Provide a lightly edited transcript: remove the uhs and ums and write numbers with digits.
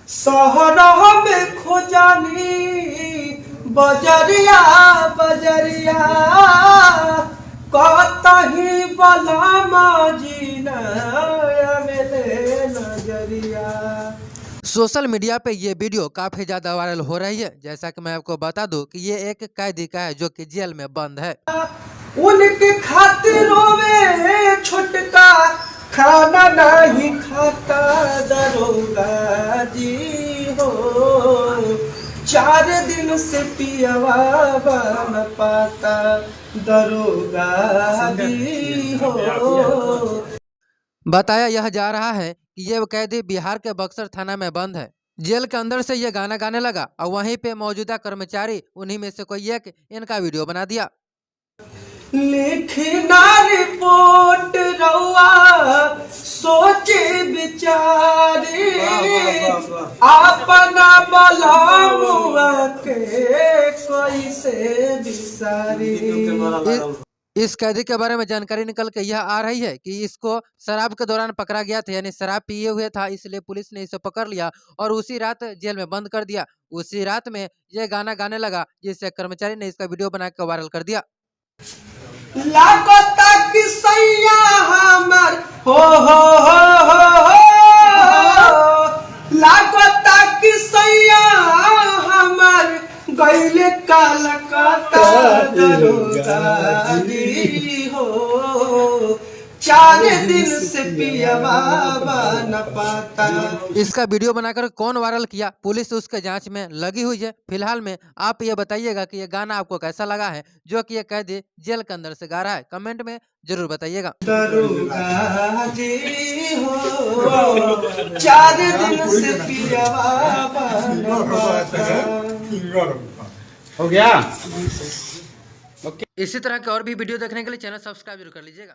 सहरा में खोजानी बजरिया बजरिया कतही बलामा जीना मिले नजरिया। सोशल मीडिया पे ये वीडियो काफी ज्यादा वायरल हो रही है। जैसा कि मैं आपको बता दूं कि ये एक कैदी का है जो कि जेल में बंद है। उनके खातिरों में छुटका खाना नहीं खाता दरोगा जी हो। 4 दिन से पियवा बन पाता दरोगा जी हो। बताया यह जा रहा है कि ये कैदी बिहार के बक्सर थाना में बंद है। जेल के अंदर से ये गाना गाने लगा और वहीं पे मौजूदा कर्मचारी उन्हीं में से कोई एक इनका वीडियो बना दिया। लिखना रिपोर्ट रउआ सोचे बिचारे अपना बलामुआ के कोई से बिसारी। इस कैदी के बारे में जानकारी निकल के यह आ रही है कि इसको शराब के दौरान पकड़ा गया था, यानी शराब पिए हुए था, इसलिए पुलिस ने इसे पकड़ लिया और उसी रात जेल में बंद कर दिया। उसी रात में यह गाना गाने लगा, जिससे कर्मचारी ने इसका वीडियो बनाकर वायरल कर दिया। लागता कि सैया हमर हो लागता कि सैया हमर गईले कलकत्ता दरोगा जी हो। 4 दिन से पियवा न पाता। इसका वीडियो बनाकर कौन वायरल किया, पुलिस उसके जांच में लगी हुई है। फिलहाल में आप ये बताइएगा कि ये गाना आपको कैसा लगा है जो कि ये कैदी जेल के अंदर से गा रहा है। कमेंट में जरूर बताइएगा। दरोगा जी हो 4 दिन से पियवा न पाता। हो गया। इसी तरह के और भी वीडियो देखने के लिए चैनल सब्सक्राइब जरूर कर लीजिएगा।